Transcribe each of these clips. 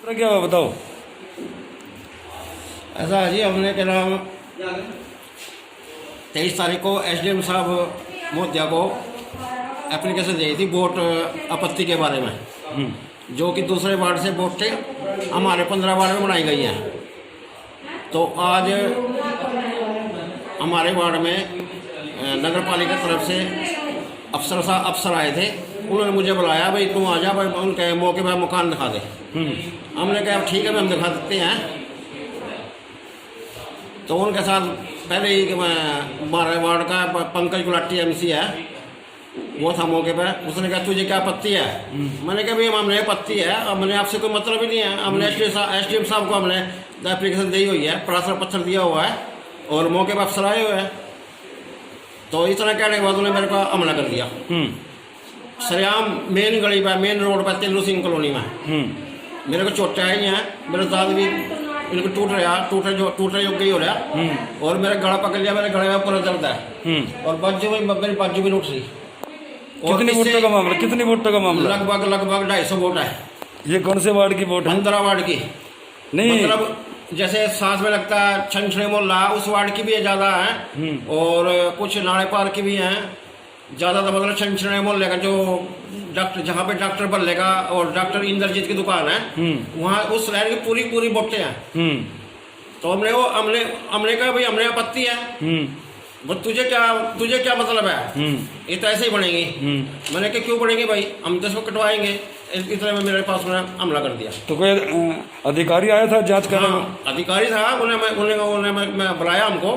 क्या हुआ बताओ। ऐसा है जी, हमने क्या नाम 23 तारीख को एसडीएम साहब मोतिया को एप्लीकेशन दी थी वोट आपत्ति के बारे में, जो कि दूसरे वार्ड से वोट थे हमारे 15 वार्ड में बनाई गई हैं। तो आज हमारे वार्ड में नगर पालिका तरफ से अफसर आए थे। उन्होंने मुझे बुलाया, भाई तुम आ जा, भाई उनके मौके पर मकान दिखा दे। हमने कहा ठीक है, हम दिखा देते हैं। तो उनके साथ पहले ही हमारे वार्ड का पंकज गुलाटी एमसी है, वो था मौके पर। उसने कहा तुझे क्या आपत्ति है? मैंने कहा भाई हमने आपत्ति है, हमने आपसे कोई मतलब ही नहीं है। हमने एसडीएम साहब को हमने एप्लीकेशन दी हुई है, प्रार्थना पत्र दिया हुआ है और मौके पर अफसर आए हुए हैं। तो इतना कहने के बाद उन्होंने मेरे को हमला कर दिया सरेआम मेन गली पर, मेन रोड पर, तेलू सिंह कॉलोनी में। मेरे को चोटें आई हैं, मेरे दांत भी इनको टूटे जो गई हो रहा, और मेरा गला पकड़ लिया, मेरे गले में पूरा दर्द है और बाजू में मेरी बाजू भी नहीं उठ रही। कितनी वोटों का मामला? कितनी वोटों का मामला? लगभग 250 वोट है। ये कौन से वार्ड की वोट है? 15 वार्ड की। नहीं, मतलब जैसे सांस में लगता है छनछने मोहल्ला, उस वार्ड की भी ज़्यादा है और कुछ नाड़े पार की भी हैं ज़्यादा। तो मतलब छनछने मोहल्ले का जो डॉक्टर, जहाँ पे डॉक्टर बल्ले का और डॉक्टर इंद्रजीत की दुकान है, वहाँ उस लाइन की पूरी वोटें हैं। तो हमने कहा भाई हमने आपत्ति है, तुझे क्या मतलब है? ये तो ऐसे ही बनेंगी। मैंने कहा क्यों बनेंगे भाई, हम तो इसको कटवाएंगे। इतने में मेरे पास उन्होंने हमला कर दिया। तो कोई अधिकारी आया था जांच करने? हाँ, अधिकारी था। उन्हें बुलाया हमको,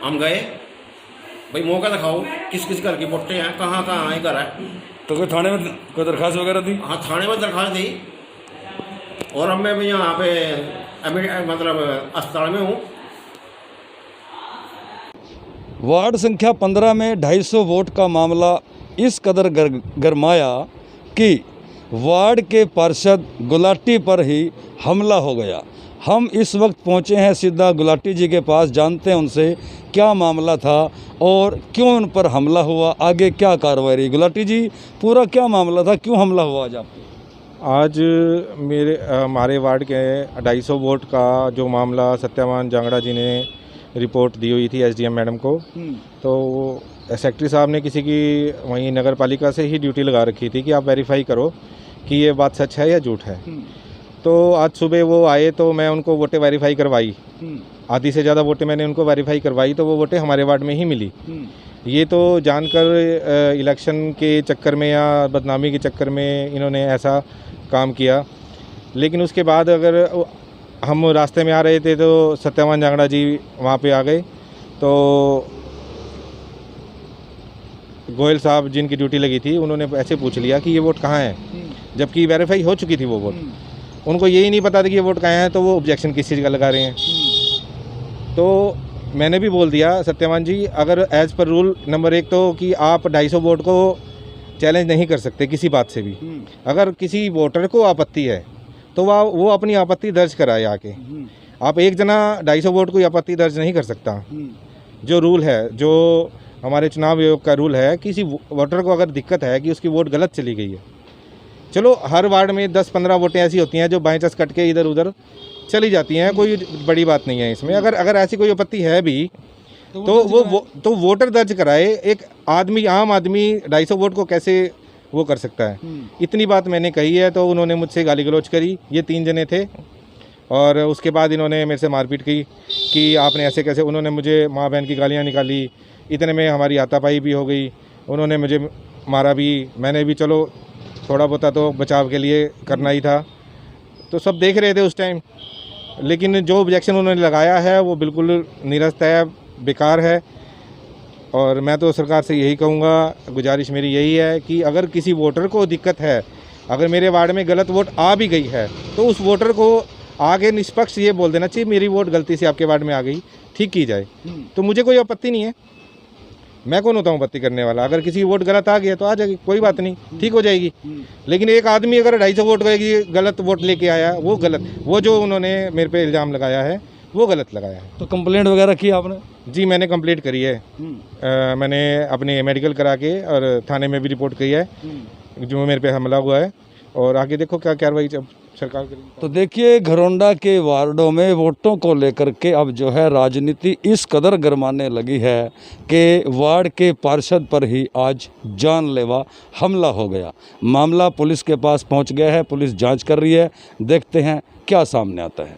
हम गए। भाई मौका दिखाओ, किस किस घर की वोटें हैं, कहाँ है घर है। तो कोई थाने में कोई दरखास्त वगैरह दी? हाँ, थाने में दरखास्त दी और अब मैं भी यहाँ पे मतलब अस्पताल में हूँ। वार्ड संख्या 15 में 250 वोट का मामला इस कदर गरमाया कि वार्ड के पार्षद गुलाटी पर ही हमला हो गया। हम इस वक्त पहुंचे हैं सीधा गुलाटी जी के पास, जानते हैं उनसे क्या मामला था और क्यों उन पर हमला हुआ, आगे क्या कार्रवाई रही। गुलाटी जी, पूरा क्या मामला था, क्यों हमला हुआ आज आपको? आज हमारे वार्ड के 250 वोट का जो मामला सत्यवान जांगड़ा जी ने रिपोर्ट दी हुई थी एसडीएम मैडम को, तो सेक्रेटरी साहब ने किसी की वहीं नगर पालिका से ही ड्यूटी लगा रखी थी कि आप वेरीफाई करो कि ये बात सच है या झूठ है। तो आज सुबह वो आए तो मैं उनको वोटें वेरीफाई करवाई। आधी से ज़्यादा वोटें मैंने उनको वेरीफाई करवाई, तो वो वोटें हमारे वार्ड में ही मिली। ये तो जानकर इलेक्शन के चक्कर में या बदनामी के चक्कर में इन्होंने ऐसा काम किया। लेकिन उसके बाद अगर हम रास्ते में आ रहे थे तो सत्यवान जांगड़ा जी वहाँ पे आ गए। तो गोयल साहब जिनकी ड्यूटी लगी थी, उन्होंने ऐसे पूछ लिया कि ये वोट कहाँ है, जबकि वेरीफाई हो चुकी थी वो वोट। उनको यही नहीं पता था कि ये वोट कहाँ है, तो वो ऑब्जेक्शन किस चीज़ का लगा रहे हैं। तो मैंने भी बोल दिया सत्यवान जी, अगर एज़ पर रूल नंबर 1 तो कि आप 250 वोट को चैलेंज नहीं कर सकते किसी बात से भी। अगर किसी वोटर को आपत्ति है तो वो अपनी आपत्ति दर्ज कराए आके। आप एक जना 250 वोट को आपत्ति दर्ज नहीं कर सकता। जो रूल है, जो हमारे चुनाव आयोग का रूल है, किसी वोटर को अगर दिक्कत है कि उसकी वोट गलत चली गई है, चलो हर वार्ड में 10-15 वोटें ऐसी होती हैं जो बाई चांस कट के इधर उधर चली जाती हैं, कोई बड़ी बात नहीं है इसमें। अगर ऐसी कोई आपत्ति है भी तो वोटर दर्ज कराए। एक आदमी, आम आदमी 250 वोट को कैसे वो कर सकता है? इतनी बात मैंने कही है। तो उन्होंने मुझसे गाली गलौज करी। ये 3 जने थे और उसके बाद इन्होंने मेरे से मारपीट की कि आपने ऐसे कैसे। उन्होंने मुझे माँ बहन की गालियाँ निकाली। इतने में हमारी हाथापाई भी हो गई। उन्होंने मुझे मारा भी। मैंने भी चलो थोड़ा बहुत तो बचाव के लिए करना ही था। तो सब देख रहे थे उस टाइम, लेकिन जो ऑब्जेक्शन उन्होंने लगाया है वो बिल्कुल निरस्त है, बेकार है। और मैं तो सरकार से यही कहूँगा, गुजारिश मेरी यही है कि अगर किसी वोटर को दिक्कत है, अगर मेरे वार्ड में गलत वोट आ भी गई है, तो उस वोटर को आगे निष्पक्ष ये बोल देना चाहिए मेरी वोट गलती से आपके वार्ड में आ गई, ठीक की जाए। तो मुझे कोई आपत्ति नहीं है। मैं कौन होता हूँ आपत्ति करने वाला? अगर किसी वोट गलत आ गया तो आ जाएगी, कोई बात नहीं, ठीक हो जाएगी। लेकिन एक आदमी अगर 250 वोट की गलत वोट लेके आया, वो गलत, वो जो उन्होंने मेरे पे इल्ज़ाम लगाया है वो गलत लगाया है। तो कंप्लेंट वगैरह की आपने? जी मैंने कंप्लीट करी है। मैंने अपने मेडिकल करा के और थाने में भी रिपोर्ट की है जो मेरे पे हमला हुआ है। और आगे देखो क्या कार्रवाई जब सरकार करेगी। तो देखिए घरौंडा के वार्डों में वोटों को लेकर के अब जो है राजनीति इस कदर गरमाने लगी है कि वार्ड के पार्षद पर ही आज जानलेवा हमला हो गया। मामला पुलिस के पास पहुंच गया है, पुलिस जांच कर रही है, देखते हैं क्या सामने आता है।